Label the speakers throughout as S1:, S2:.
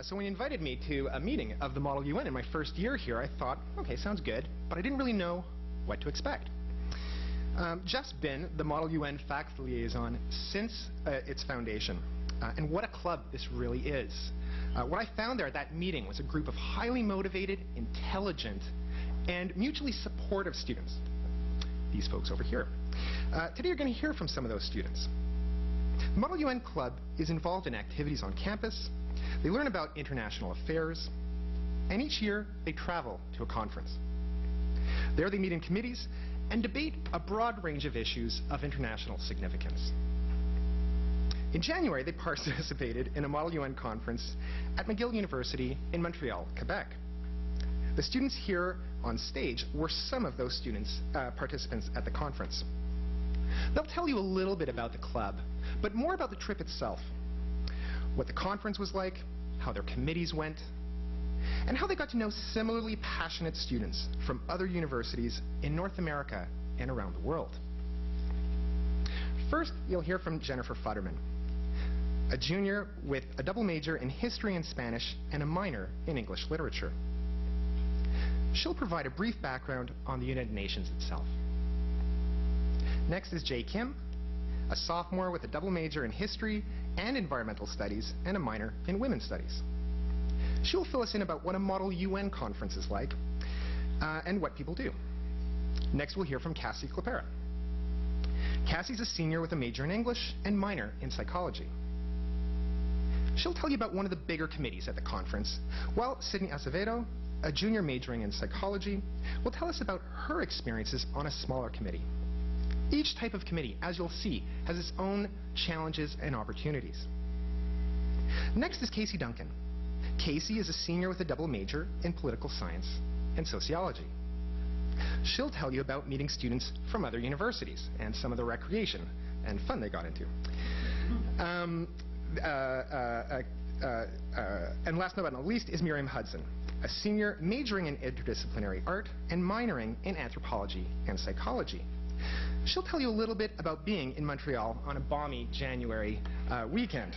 S1: So when he invited me to a meeting of the Model UN in my first year here, I thought, okay, sounds good, but I didn't really know what to expect. Jeff's been the Model UN faculty liaison since its foundation, and what a club this really is. What I found there at that meeting was a group of highly motivated, intelligent, and mutually supportive students. These folks over here. Today you're going to hear from some of those students. The Model UN Club is involved in activities on campus. They learn about international affairs, and each year they travel to a conference. There they meet in committees and debate a broad range of issues of international significance. In January, they participated in a Model UN conference at McGill University in Montreal, Quebec. The students here on stage were some of those participants at the conference. They'll tell you a little bit about the club, but more about the trip itself, what the conference was like, how their committees went, and how they got to know similarly passionate students from other universities in North America and around the world. First, you'll hear from Jennifer Futterman, a junior with a double major in history and Spanish and a minor in English literature. She'll provide a brief background on the United Nations itself. Next is Jay Kim, a sophomore with a double major in history and environmental studies and a minor in women's studies. She'll fill us in about what a Model UN conference is like and what people do. Next we'll hear from Cassie Clapera. Cassie's a senior with a major in English and minor in psychology. She'll tell you about one of the bigger committees at the conference, while Sydney Acevedo, a junior majoring in psychology, will tell us about her experiences on a smaller committee. Each type of committee, as you'll see, has its own challenges and opportunities. Next is Casey Duncan. Casey is a senior with a double major in political science and sociology. She'll tell you about meeting students from other universities and some of the recreation and fun they got into. And last but not least is Miriam Hudson, a senior majoring in interdisciplinary art and minoring in anthropology and psychology. She'll tell you a little bit about being in Montreal on a balmy January weekend.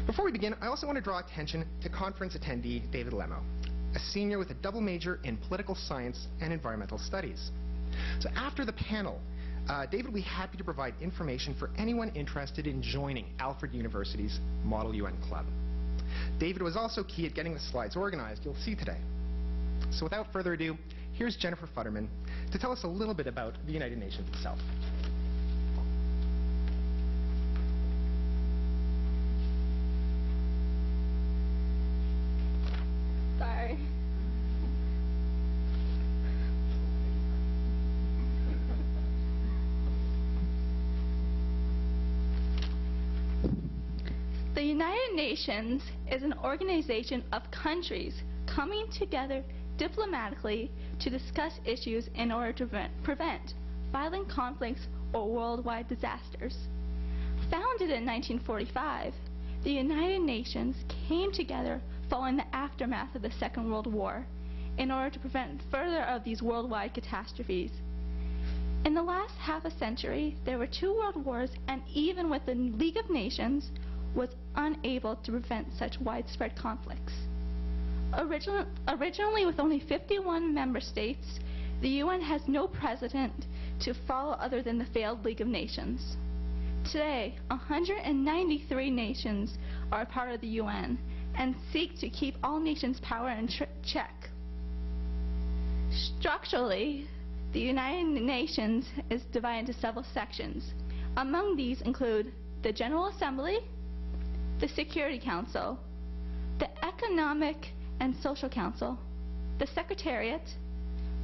S1: Before we begin, I also want to draw attention to conference attendee David Lemo, a senior with a double major in political science and environmental studies. So after the panel, David will be happy to provide information for anyone interested in joining Alfred University's Model UN Club. David was also key at getting the slides organized you'll see today. So without further ado, here's Jennifer Futterman to tell us a little bit about the United Nations itself.
S2: Sorry. The United Nations is an organization of countries coming together diplomatically to discuss issues in order to prevent violent conflicts or worldwide disasters. Founded in 1945, the United Nations came together following the aftermath of the Second World War in order to prevent further of these worldwide catastrophes. In the last half a century, there were 2 world wars, and even with the League of Nations, was unable to prevent such widespread conflicts. Originally with only 51 member states, the UN has no president to follow other than the failed League of Nations. Today, 193 nations are a part of the UN and seek to keep all nations' power in check. Structurally, the United Nations is divided into several sections. Among these include the General Assembly, the Security Council, the Economic and Social Council, the Secretariat,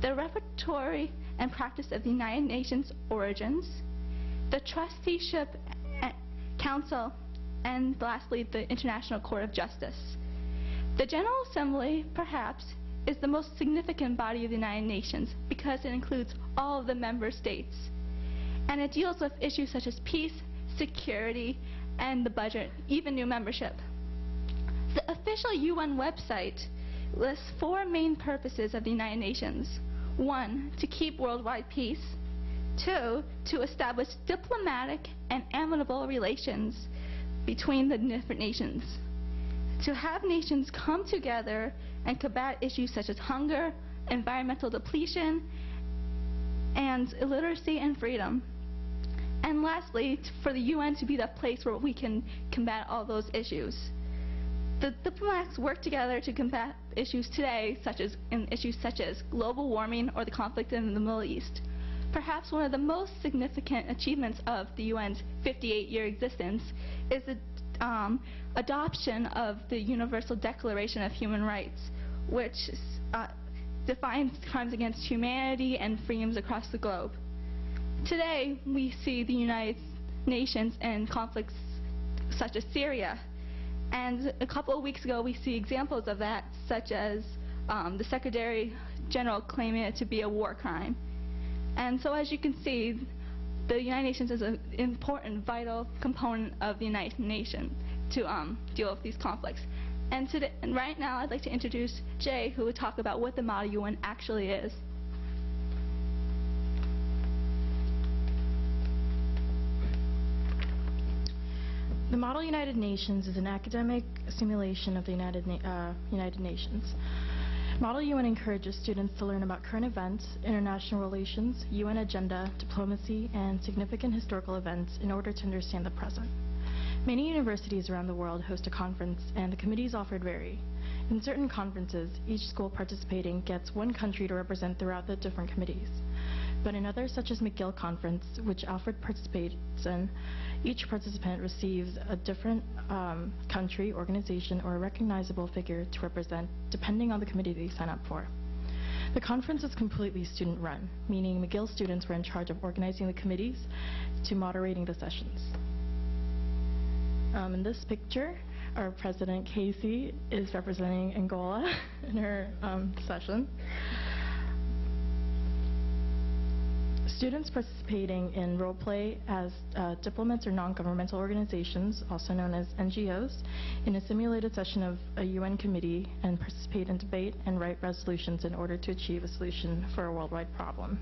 S2: the Repertory and Practice of the United Nations Origins, the Trusteeship Council, and lastly, the International Court of Justice. The General Assembly, perhaps, is the most significant body of the United Nations because it includes all of the member states, and it deals with issues such as peace, security, and the budget, even new membership. The official UN website lists 4 main purposes of the United Nations. 1, to keep worldwide peace. 2, to establish diplomatic and amicable relations between the different nations. to have nations come together and combat issues such as hunger, environmental depletion, and illiteracy and freedom. And lastly, for the UN to be the place where we can combat all those issues. The diplomats work together to combat issues today, issues such as global warming or the conflict in the Middle East. Perhaps one of the most significant achievements of the UN's 58-year existence is the adoption of the Universal Declaration of Human Rights, which defines crimes against humanity and freedoms across the globe. Today, we see the United Nations in conflicts such as Syria. And a couple of weeks ago, we see examples of that, such as the Secretary General claiming it to be a war crime. And so as you can see, the United Nations is an important, vital component of the United Nations to deal with these conflicts. And right now, I'd like to introduce Jay, who will talk about what the Model UN actually is.
S3: The Model United Nations is an academic simulation of the United Nations. Model UN encourages students to learn about current events, international relations, UN agenda, diplomacy, and significant historical events in order to understand the present. Many universities around the world host a conference, and the committees offered vary. In certain conferences, each school participating gets one country to represent throughout the different committees. But in others, such as McGill Conference, which Alfred participates in, each participant receives a different country, organization, or a recognizable figure to represent, depending on the committee they sign up for. The conference is completely student-run, meaning McGill students were in charge of organizing the committees to moderating the sessions. In this picture, our president, Casey, is representing Angola in her session. Students participating in role play as diplomats or non-governmental organizations, also known as NGOs, in a simulated session of a UN committee and participate in debate and write resolutions in order to achieve a solution for a worldwide problem.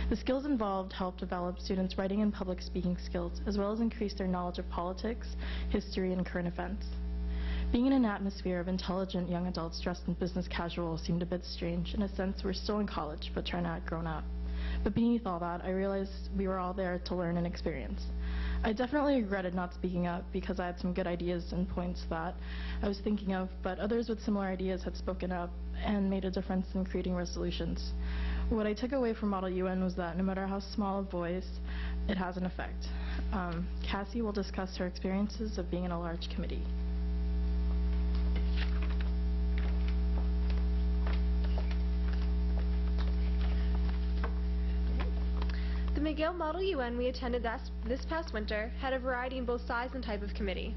S3: The skills involved help develop students' writing and public speaking skills, as well as increase their knowledge of politics, history, and current events. Being in an atmosphere of intelligent young adults dressed in business casual seemed a bit strange. In a sense, we're still in college, but trying to act grown up. But beneath all that, I realized we were all there to learn and experience. I definitely regretted not speaking up because I had some good ideas and points that I was thinking of, but others with similar ideas had spoken up and made a difference in creating resolutions. What I took away from Model UN was that no matter how small a voice, it has an effect. Cassie will discuss her experiences of being in a large committee.
S4: The McGill Model UN we attended this past winter had a variety in both size and type of committee.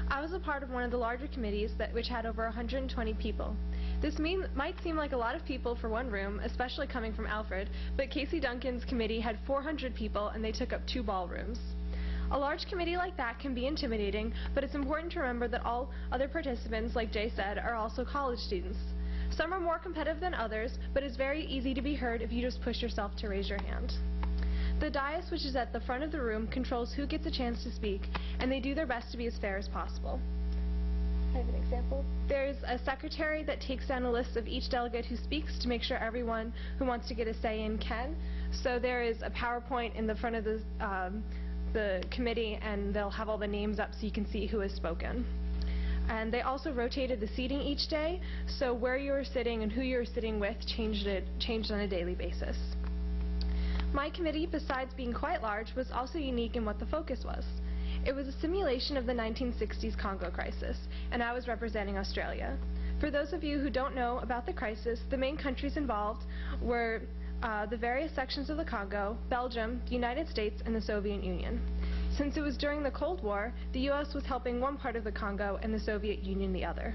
S4: I was a part of one of the larger committees which had over 120 people. This might seem like a lot of people for one room, especially coming from Alfred, but Casey Duncan's committee had 400 people and they took up 2 ballrooms. A large committee like that can be intimidating, but it's important to remember that all other participants, like Jay said, are also college students. Some are more competitive than others, but it's very easy to be heard if you just push yourself to raise your hand. The dais, which is at the front of the room, controls who gets a chance to speak, and they do their best to be as fair as possible. I have an example. There's a secretary that takes down a list of each delegate who speaks to make sure everyone who wants to get a say in can. So there is a PowerPoint in the front of the committee, and they'll have all the names up so you can see who has spoken. And they also rotated the seating each day, so where you were sitting and who you were sitting with changed on a daily basis. My committee, besides being quite large, was also unique in what the focus was. It was a simulation of the 1960s Congo crisis, and I was representing Australia. For those of you who don't know about the crisis, the main countries involved were the various sections of the Congo, Belgium, the United States, and the Soviet Union. Since it was during the Cold War, the U.S. was helping one part of the Congo and the Soviet Union the other.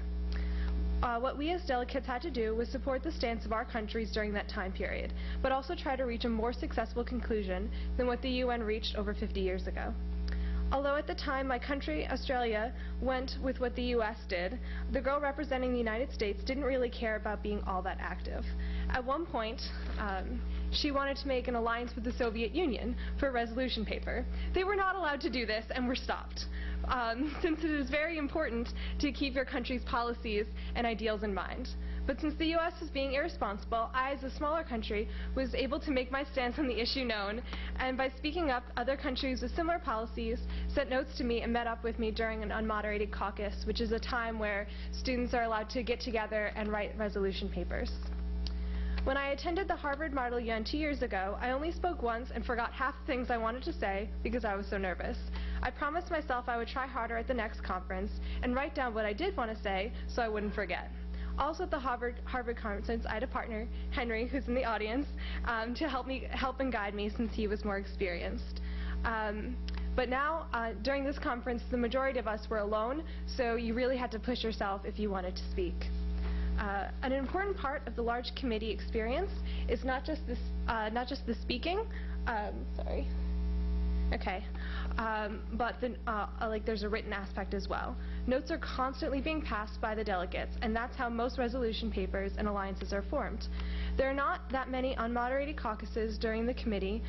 S4: What we as delegates had to do was support the stance of our countries during that time period, but also try to reach a more successful conclusion than what the UN reached over 50 years ago. Although at the time my country, Australia, went with what the U.S. did, the girl representing the United States didn't really care about being all that active. At one point, she wanted to make an alliance with the Soviet Union for a resolution paper. They were not allowed to do this and were stopped, since it is very important to keep your country's policies and ideals in mind. But since the U.S. was being irresponsible, I, as a smaller country, was able to make my stance on the issue known, and by speaking up, other countries with similar policies sent notes to me and met up with me during an unmoderated caucus, which is a time where students are allowed to get together and write resolution papers. When I attended the Harvard Model UN 2 years ago, I only spoke once and forgot half the things I wanted to say because I was so nervous. I promised myself I would try harder at the next conference and write down what I did want to say so I wouldn't forget. Also at the Harvard conference, I had a partner, Henry, who's in the audience, to help and guide me since he was more experienced. But now, during this conference, the majority of us were alone, so you really had to push yourself if you wanted to speak. An important part of the large committee experience is not just the speaking. Sorry. Okay. But there's a written aspect as well. Notes are constantly being passed by the delegates, and that's how most resolution papers and alliances are formed. There are not that many unmoderated caucuses during the committee,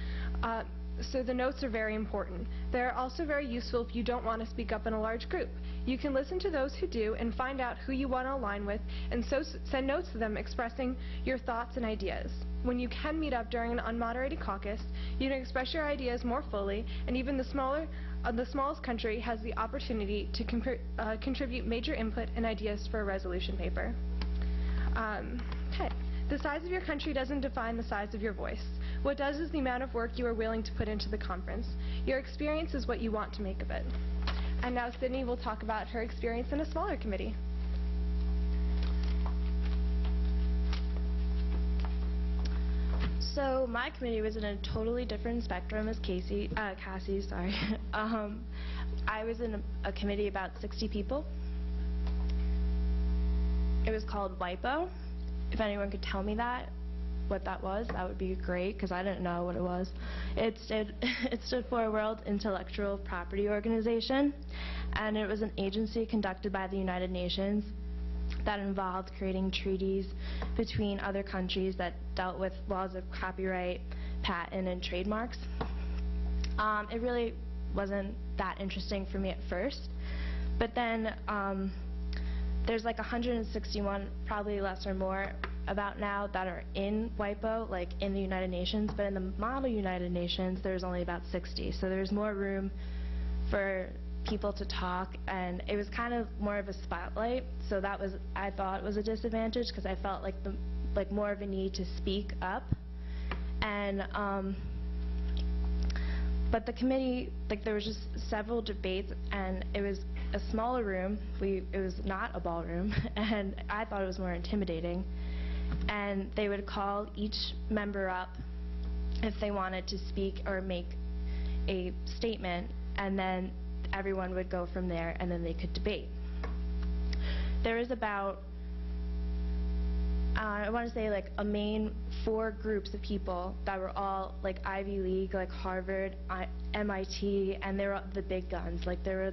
S4: so the notes are very important. They're also very useful if you don't want to speak up in a large group. You can listen to those who do and find out who you want to align with, and so send notes to them expressing your thoughts and ideas. When you can meet up during an unmoderated caucus, you can express your ideas more fully, and even the smallest country has the opportunity to contribute major input and ideas for a resolution paper. Okay. The size of your country doesn't define the size of your voice. What does is the amount of work you are willing to put into the conference. Your experience is what you want to make of it. And now Sydney will talk about her experience in a smaller committee.
S3: So my committee was in a totally different spectrum as Cassie. Sorry. I was in a committee about 60 people. It was called WIPO. If anyone could tell me what that was, that would be great, because I didn't know what it was. It stood for World Intellectual Property Organization, and it was an agency conducted by the United Nations that involved creating treaties between other countries that dealt with laws of copyright, patent, and trademarks. It really wasn't that interesting for me at first, but then there's like 161, probably less or more, about now that are in WIPO, like in the United Nations, but in the Model United Nations, there's only about 60. So there's more room for people to talk, and it was kind of more of a spotlight. So that was, I thought, was a disadvantage, because I felt like more of a need to speak up. And but the committee, there was just several debates, and it was a smaller room. It was not a ballroom, and I thought it was more intimidating. And they would call each member up if they wanted to speak or make a statement, and then everyone would go from there, and then they could debate. There was about, I want to say, a main 4 groups of people that were all Ivy League, like Harvard, MIT, and they were the big guns. There were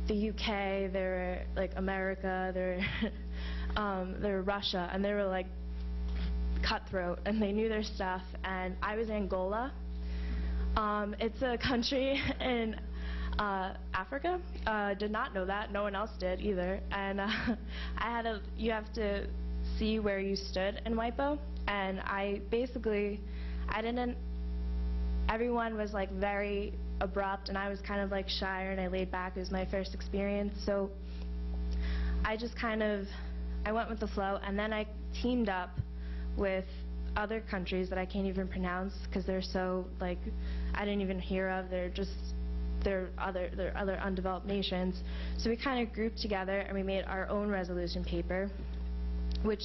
S3: the UK, there were America, there were Russia, and they were cutthroat, and they knew their stuff. And I was in Angola. It's a country in Africa. Did not know that. No one else did either. And you have to see where you stood in WIPO, and everyone was very abrupt, and I was kind of shyer, and I laid back. It was my first experience, so I just I went with the flow, and then I teamed up with other countries that I can't even pronounce because they're so I didn't even hear of. They're other undeveloped nations. So we kind of grouped together, and we made our own resolution paper, which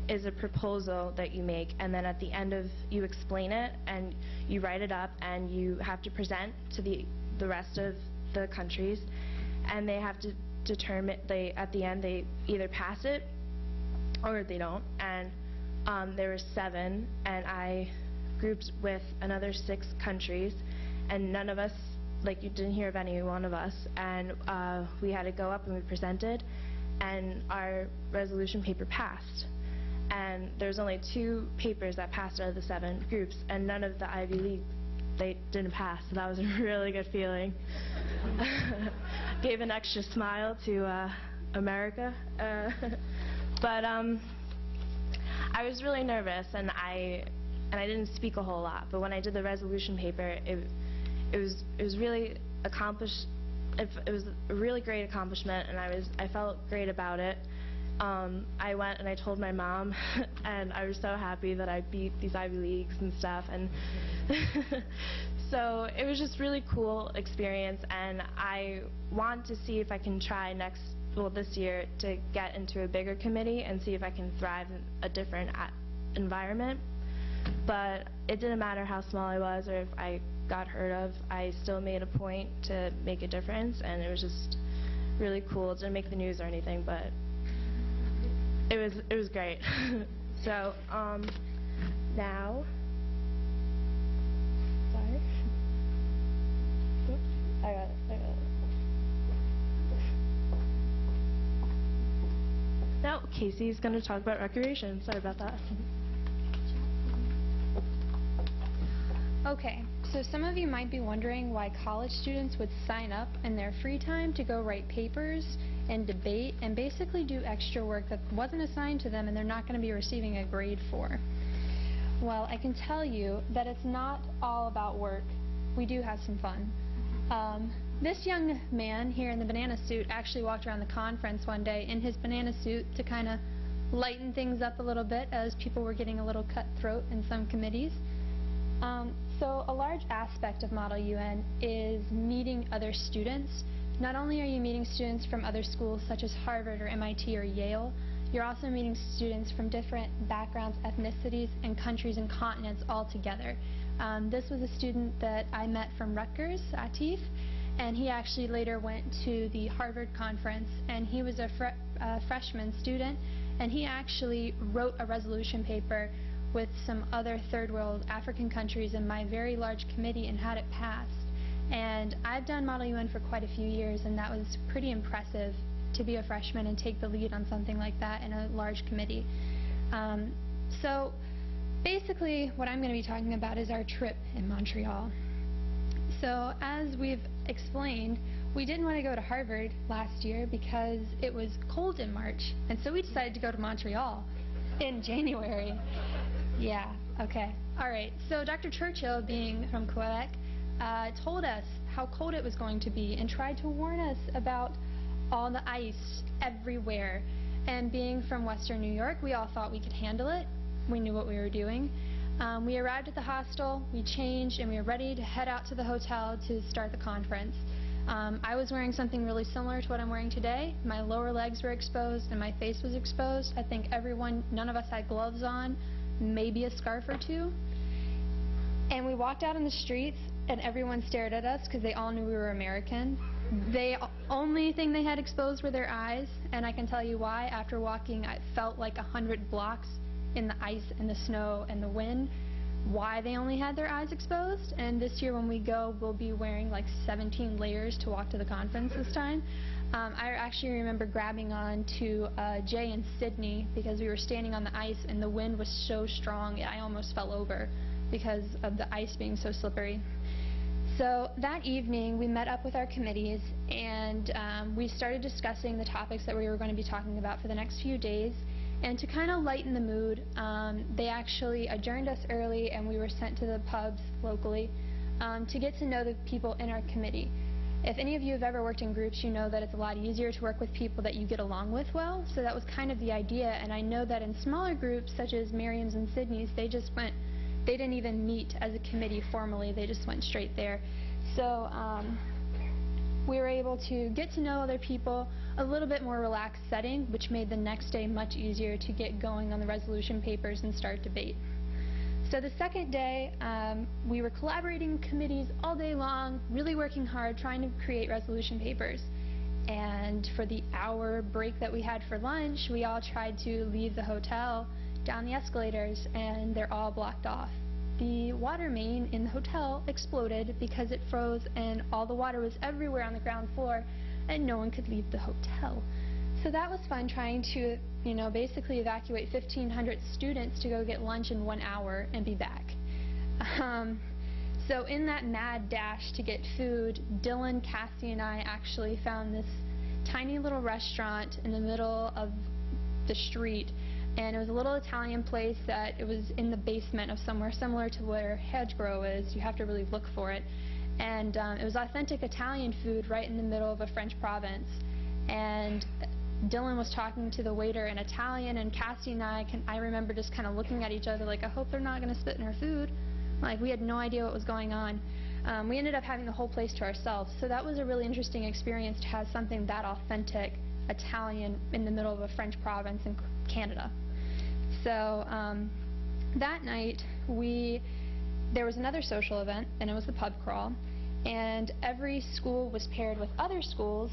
S3: is a proposal that you make, and then at the end you explain it, and you write it up, and you have to present to the rest of the countries, and they have to determine, at the end they either pass it or they don't. And there were 7, and I grouped with another 6 countries, and none of us, you didn't hear of any one of us, and we had to go up and we presented, and our resolution paper passed. and there's only 2 papers that passed out of the 7 groups, and none of the Ivy League, they didn't pass, so that was a really good feeling. Gave an extra smile to America. But I was really nervous, and I didn't speak a whole lot, but when I did the resolution paper, it was really accomplished. It was a really great accomplishment, and I felt great about it. I went and I told my mom, and I was so happy that I beat these Ivy Leagues and stuff, and so it was just really cool experience, and I want to see if I can try this year to get into a bigger committee and see if I can thrive in a different environment. But it didn't matter how small I was or if I got heard of, I still made a point to make a difference, and it was just really cool. It didn't make the news or anything, but it was great. So now, sorry, oops, I got it. Now Casey's going to talk about recreation. Sorry about that.
S5: Okay, so some of you might be wondering why college students would sign up in their free time to go write papers and debate and basically do extra work that wasn't assigned to them and they're not going to be receiving a grade for. Well, I can tell you that it's not all about work. We do have some fun. This young man here in the banana suit actually walked around the conference one day in his banana suit to kind of lighten things up a little bit as people were getting a little cutthroat in some committees. So a large aspect of Model UN is meeting other students. Not only are you meeting students from other schools such as Harvard or MIT or Yale, you're also meeting students from different backgrounds, ethnicities, and countries and continents all together. This was a student that I met from Rutgers, Atif, and he actually later went to the Harvard conference, and he was a freshman student, and he actually wrote a resolution paper with some other third world African countries in my very large committee and had it passed. And I've done Model UN for quite a few years, and that was pretty impressive to be a freshman and take the lead on something like that in a large committee. So basically what I'm going to be talking about is our trip in Montreal. So as we've explained, we didn't want to go to Harvard last year because it was cold in March, and so we decided to go to Montreal in January. Yeah, okay. All right, so Dr. Churchill, being from Quebec, told us how cold it was going to be and tried to warn us about all the ice everywhere. And being from Western New York, we all thought we could handle it. We knew what we were doing. We arrived at the hostel, we changed, and we were ready to head out to the hotel to start the conference. I was wearing something really similar to what I'm wearing today. My lower legs were exposed and my face was exposed. I think none of us had gloves on, maybe a scarf or two. And we walked out on the streets and everyone stared at us because they all knew we were American. The only thing they had exposed were their eyes, and I can tell you why. After walking, I felt like 100 blocks in the ice and the snow and the wind, why they only had their eyes exposed. And this year when we go, we'll be wearing like 17 layers to walk to the conference this time. I actually remember grabbing on to Jay and Sydney because we were standing on the ice and the wind was so strong I almost fell over because of the ice being so slippery. So that evening we met up with our committees and we started discussing the topics that we were going to be talking about for the next few days. And to kind of lighten the mood, they actually adjourned us early and we were sent to the pubs locally to get to know the people in our committee. If any of you have ever worked in groups, you know that it's a lot easier to work with people that you get along with well, so that was kind of the idea. And I know that in smaller groups such as Miriam's and Sydney's, they didn't even meet as a committee formally, they just went straight there. So we were able to get to know other people, a little bit more relaxed setting, which made the next day much easier to get going on the resolution papers and start debate. So the second day, we were collaborating committees all day long, really working hard, trying to create resolution papers. And for the hour break that we had for lunch, we all tried to leave the hotel down the escalators, and they're all blocked off. The water main in the hotel exploded because it froze and all the water was everywhere on the ground floor and no one could leave the hotel. So that was fun, trying to, basically evacuate 1,500 students to go get lunch in 1 hour and be back. So in that mad dash to get food, Dylan, Cassie, and I actually found this tiny little restaurant in the middle of the street, and it was a little Italian place that it was in the basement of somewhere similar to where Hedgerow is. You have to really look for it. And it was authentic Italian food right in the middle of a French province. And Dylan was talking to the waiter in Italian, and Cassie and I remember just kind of looking at each other like, I hope they're not going to spit in our food. Like, we had no idea what was going on. We ended up having the whole place to ourselves. So that was a really interesting experience to have something that authentic Italian in the middle of a French province in Canada. So that night, there was another social event, and it was the pub crawl. And every school was paired with other schools.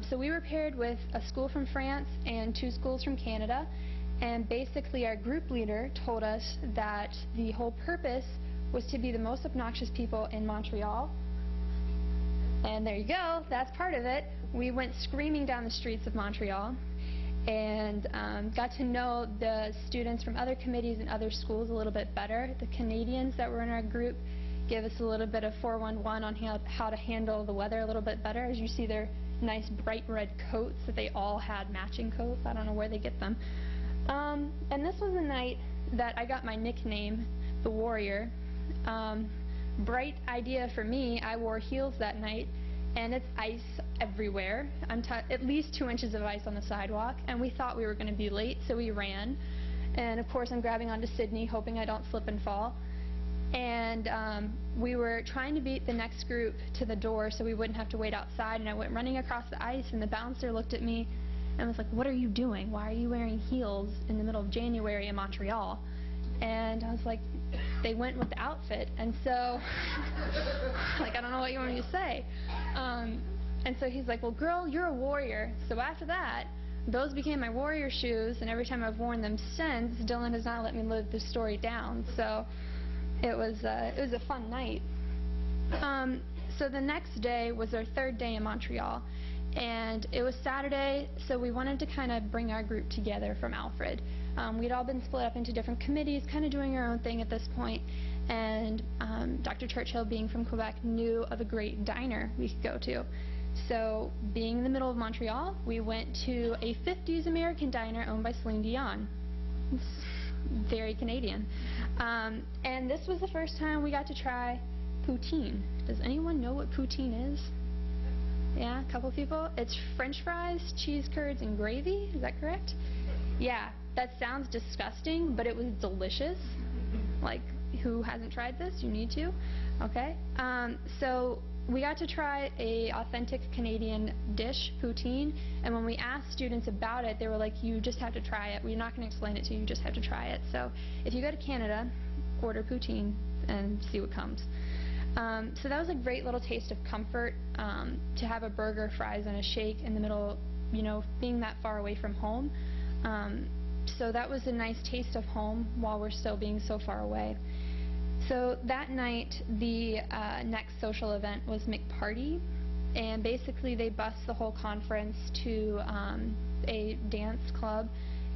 S5: So we were paired with a school from France and 2 schools from Canada. And basically our group leader told us that the whole purpose was to be the most obnoxious people in Montreal. And there you go, that's part of it. We went screaming down the streets of Montreal and got to know the students from other committees and other schools a little bit better. The Canadians that were in our group gave us a little bit of 411 on how to handle the weather a little bit better. As you see, their nice bright red coats that they all had matching coats. I don't know where they get them. And this was the night that I got my nickname, the Warrior. Bright idea for me. I wore heels that night, and it's ice everywhere. At least 2 inches of ice on the sidewalk, and we thought we were going to be late, so we ran. And of course I'm grabbing onto Sydney, hoping I don't slip and fall. And we were trying to beat the next group to the door so we wouldn't have to wait outside, and I went running across the ice, and the bouncer looked at me and was like, "What are you doing? Why are you wearing heels in the middle of January in Montreal?" And I was like, they went with the outfit. And so, like, I don't know what you want me to say. And so he's like, "Well, girl, you're a warrior." So after that, those became my warrior shoes, and every time I've worn them since, Dylan has not let me live this story down. So it was a fun night. So the next day was our 3rd day in Montreal, and it was Saturday, so we wanted to kind of bring our group together from Alfred. We'd all been split up into different committees, kind of doing our own thing at this point, and Dr. Churchill, being from Quebec, knew of a great diner we could go to. So, being in the middle of Montreal, we went to a 50s American diner owned by Celine Dion. It's very Canadian. And this was the first time we got to try poutine. Does anyone know what poutine is? Yeah, a couple people. It's French fries, cheese curds, and gravy. Is that correct? Yeah, that sounds disgusting, but it was delicious. Like, who hasn't tried this? You need to. Okay. So we got to try a authentic Canadian dish, poutine, and when we asked students about it, they were like, "You just have to try it. We're not going to explain it to you. You just have to try it." So if you go to Canada, order poutine and see what comes. So that was a great little taste of comfort, to have a burger, fries, and a shake in the middle, being that far away from home. So that was a nice taste of home while we're still being so far away. So that night, the next social event was McParty, and basically they bused the whole conference to a dance club,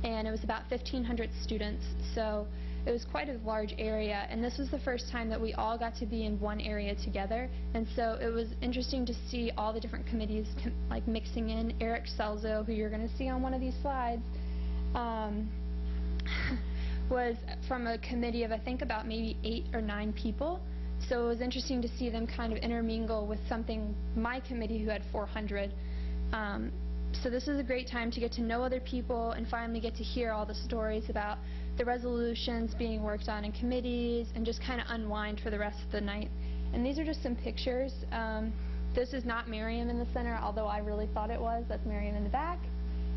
S5: and it was about 1,500 students. So it was quite a large area, and this was the first time that we all got to be in one area together, and so it was interesting to see all the different committees like mixing in. Eric Selzo, who you're going to see on one of these slides, was from a committee of I think about maybe 8 or 9 people. So it was interesting to see them kind of intermingle with my committee who had 400. So this is a great time to get to know other people and finally get to hear all the stories about the resolutions being worked on in committees and just kind of unwind for the rest of the night. And these are just some pictures. This is not Miriam in the center, although I really thought it was. That's Miriam in the back.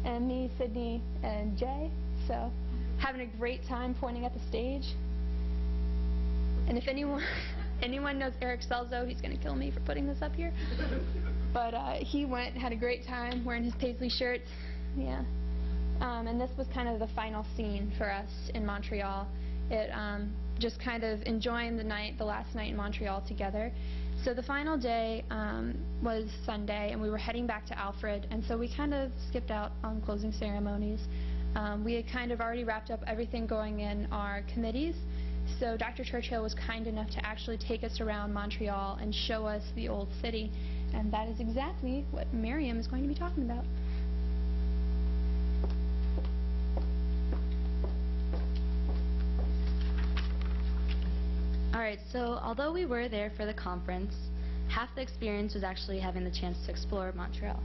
S5: And me, Sydney, and Jay. So having a great time pointing at the stage. And if anyone knows Eric Selzo, he's going to kill me for putting this up here. But he went, had a great time wearing his paisley shirts. Yeah. And this was kind of the final scene for us in Montreal. It just kind of enjoying the last night in Montreal together. So the final day was Sunday, and we were heading back to Alfred, and so we kind of skipped out on closing ceremonies. We had kind of already wrapped up everything going in our committees, so Dr. Churchill was kind enough to actually take us around Montreal and show us the old city, and that is exactly what Miriam is going to be talking about.
S6: Alright, so although we were there for the conference, half the experience was actually having the chance to explore Montreal.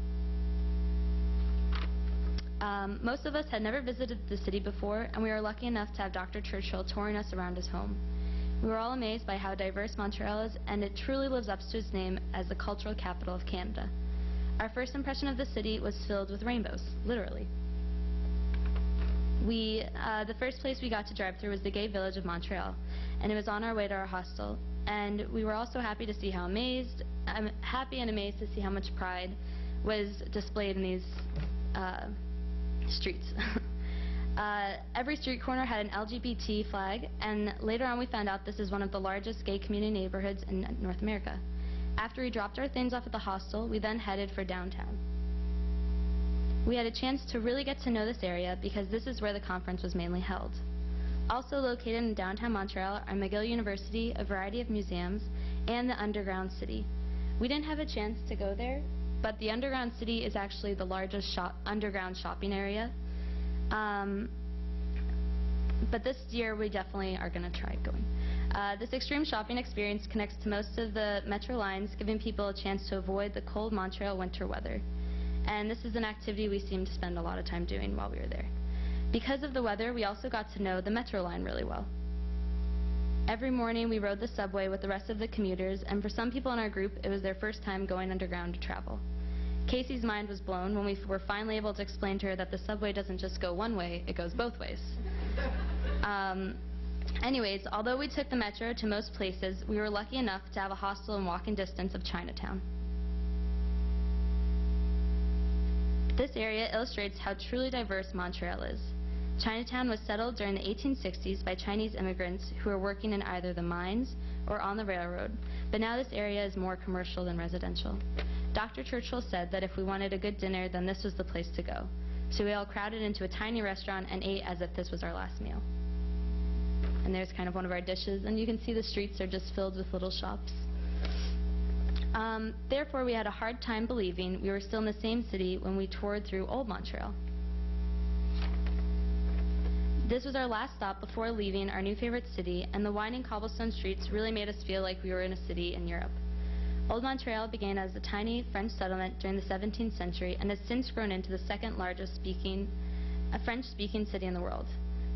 S6: Most of us had never visited the city before, and we were lucky enough to have Dr. Churchill touring us around his home. We were all amazed by how diverse Montreal is, and it truly lives up to its name as the cultural capital of Canada. Our first impression of the city was filled with rainbows, literally. The first place we got to drive through was the gay village of Montreal, and it was on our way to our hostel. And we were also happy to see how happy and amazed to see how much pride was displayed in these streets. Every street corner had an LGBT flag, and later on we found out this is one of the largest gay community neighborhoods in North America. After we dropped our things off at the hostel, we then headed for downtown. We had a chance to really get to know this area because this is where the conference was mainly held. Also located in downtown Montreal are McGill University, a variety of museums, and the Underground City. We didn't have a chance to go there, but the Underground City is actually the largest underground shopping area. But this year we definitely are going to try going. This extreme shopping experience connects to most of the metro lines, giving people a chance to avoid the cold Montreal winter weather. And this is an activity we seemed to spend a lot of time doing while we were there. Because of the weather, we also got to know the metro line really well. Every morning we rode the subway with the rest of the commuters, and for some people in our group, it was their first time going underground to travel. Casey's mind was blown when we were finally able to explain to her that the subway doesn't just go one way, it goes both ways. Anyways, although we took the metro to most places, we were lucky enough to have a hostel in walking distance of Chinatown. This area illustrates how truly diverse Montreal is. Chinatown was settled during the 1860s by Chinese immigrants who were working in either the mines or on the railroad, but now this area is more commercial than residential. Dr. Churchill said that if we wanted a good dinner, then this was the place to go. So we all crowded into a tiny restaurant and ate as if this was our last meal. And there's kind of one of our dishes, and you can see the streets are just filled with little shops. Therefore, we had a hard time believing we were still in the same city when we toured through Old Montreal. This was our last stop before leaving our new favorite city, and the winding cobblestone streets really made us feel like we were in a city in Europe. Old Montreal began as a tiny French settlement during the 17th century and has since grown into the second largest French-speaking city in the world.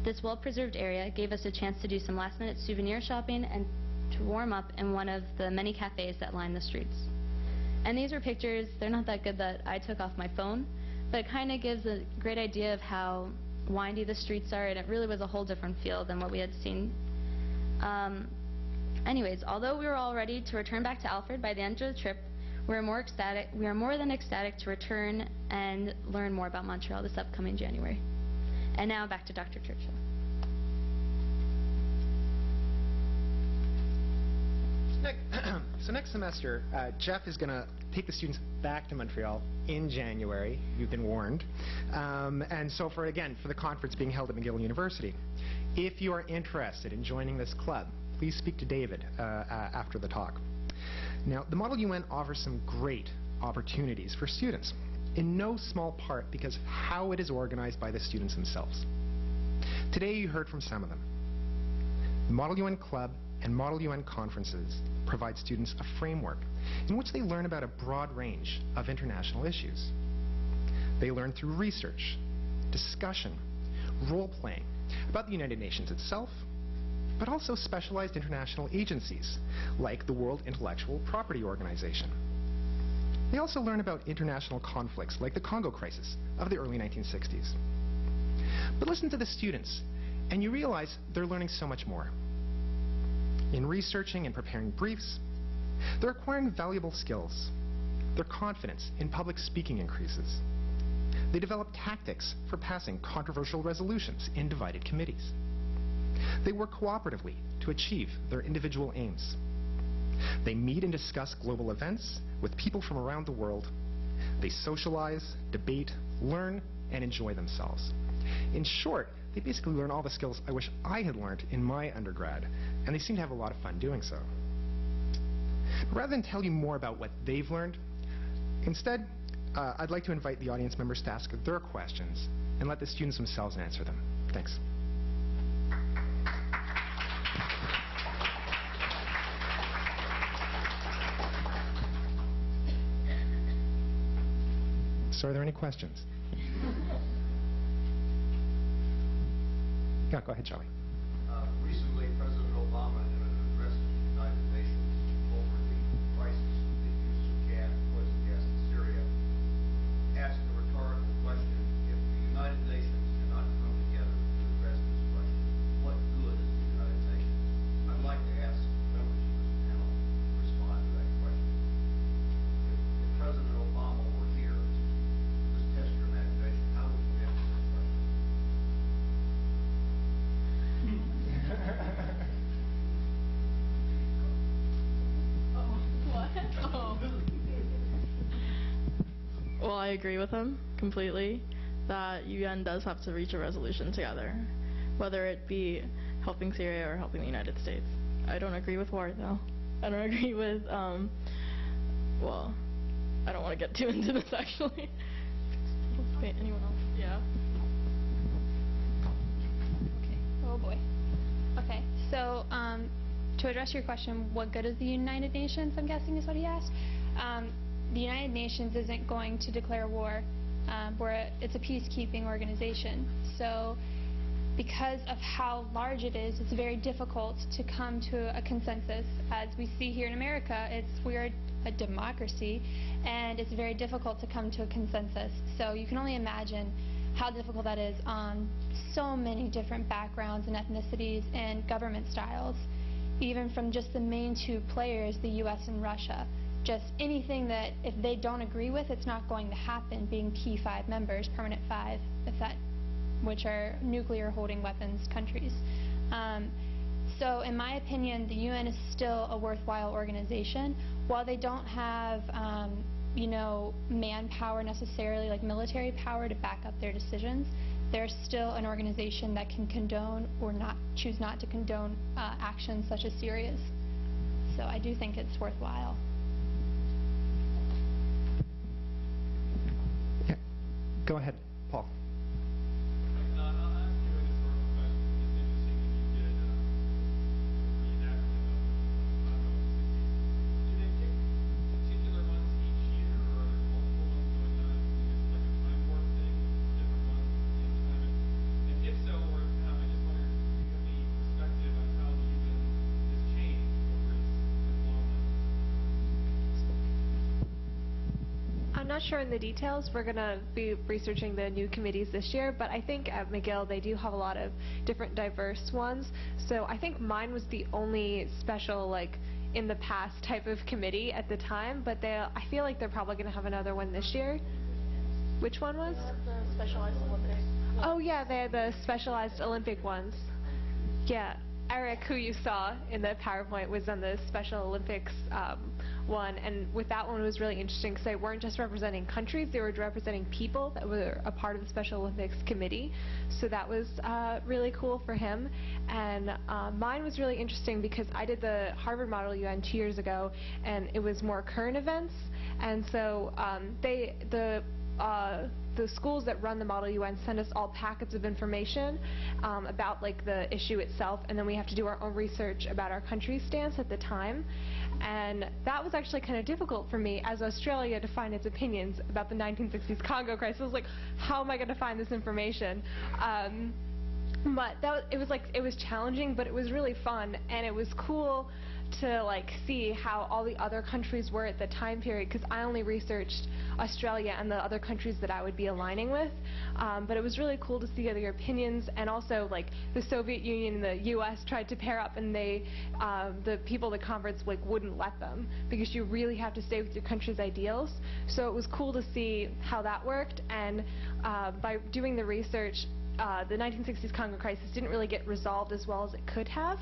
S6: This well-preserved area gave us a chance to do some last-minute souvenir shopping and to warm up in one of the many cafes that line the streets. And these are pictures, they're not that good, that I took off my phone, but it kind of gives a great idea of how windy the streets are, and it really was a whole different feel than what we had seen. Anyways, although we were all ready to return back to Alfred by the end of the trip, we are more than ecstatic to return and learn more about Montreal this upcoming January. And now back to Dr. Churchill.
S1: So next semester, Jeff is going to take the students back to Montreal in January. You've been warned. And so for the conference being held at McGill University. If you are interested in joining this club, please speak to David after the talk. Now, the Model UN offers some great opportunities for students, in no small part because of how it is organized by the students themselves. Today you heard from some of them. The Model UN Club and Model UN conferences provide students a framework in which they learn about a broad range of international issues. They learn through research, discussion, role-playing about the United Nations itself, but also specialized international agencies like the World Intellectual Property Organization. They also learn about international conflicts like the Congo crisis of the early 1960s. But listen to the students, and you realize they're learning so much more. In researching and preparing briefs, they're acquiring valuable skills. Their confidence in public speaking increases. They develop tactics for passing controversial resolutions in divided committees. They work cooperatively to achieve their individual aims. They meet and discuss global events with people from around the world. They socialize, debate, learn, and enjoy themselves. In short, they basically learn all the skills I wish I had learned in my undergrad, and they seem to have a lot of fun doing so. Rather than tell you more about what they've learned, instead, I'd like to invite the audience members to ask their questions and let the students themselves answer them. Thanks. So are there any questions? Yeah, go ahead, Charlie.
S7: Recently, President Obama, in an address to the United Nations over the crisis of the use of gas, poison gas in Syria, asked a rhetorical question: if the United Nations cannot come together to address this question, what good is the United Nations? I'd like to ask members of this panel to respond to that question. If President Obama were here, just test your imagination, how would you answer that question?
S3: Well, I agree with him completely that UN does have to reach a resolution together, whether it be helping Syria or helping the United States. I don't agree with war, though. I don't agree with, well, I don't want to get too into this, actually. Anyone else? Yeah.
S5: Okay. Oh boy. Okay. So, to address your question, what good is the United Nations, I'm guessing is what he asked. The United Nations isn't going to declare war. It's a peacekeeping organization. So, because of how large it is, it's very difficult to come to a consensus. As we see here in America, we're a democracy, and it's very difficult to come to a consensus. So you can only imagine how difficult that is on so many different backgrounds and ethnicities and government styles, even from just the main two players, the US and Russia. Just anything that if they don't agree with, it's not going to happen, being P5 members, permanent 5, which are nuclear holding weapons countries. So in my opinion, the UN is still a worthwhile organization. While they don't have manpower necessarily, like military power, to back up their decisions, they're still an organization that can condone or choose not to condone actions such as Syria's. So I do think it's worthwhile.
S1: Yeah. Go ahead, Paul.
S4: I'm not sure in the details. We're going to be researching the new committees this year, but I think at McGill they do have a lot of different diverse ones. So I think mine was the only special, like, in the past type of committee at the time, but I feel like they're probably going to have another one this year. Which one was?
S3: The Specialized Olympics.
S4: Oh yeah, they're the Specialized Olympic ones. Yeah. Eric, who you saw in the PowerPoint, was on the Special Olympics one, and with that one it was really interesting because they weren't just representing countries, they were representing people that were a part of the Special Olympics committee. So that was really cool for him. And mine was really interesting because I did the Harvard Model UN 2 years ago, and it was more current events. And so the schools that run the Model UN send us all packets of information about like the issue itself, and then we have to do our own research about our country's stance at the time. And that was actually kind of difficult for me as Australia to find its opinions about the 1960s Congo crisis. I was like, how am I going to find this information? But it was challenging, but it was really fun, and it was cool to like see how all the other countries were at the time period, because I only researched Australia and the other countries that I would be aligning with. But it was really cool to see their opinions, and also like the Soviet Union and the US tried to pair up, and the people at the conference like wouldn't let them, because you really have to stay with your country's ideals. So it was cool to see how that worked, and by doing the research, the 1960s Congo crisis didn't really get resolved as well as it could have.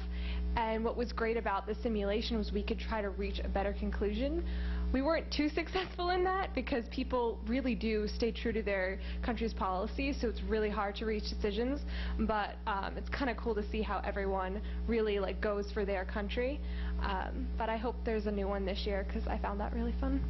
S4: And what was great about the simulation was we could try to reach a better conclusion. We weren't too successful in that because people really do stay true to their country's policies, so it's really hard to reach decisions. But it's kind of cool to see how everyone really goes for their country. But I hope there's a new one this year because I found that really fun.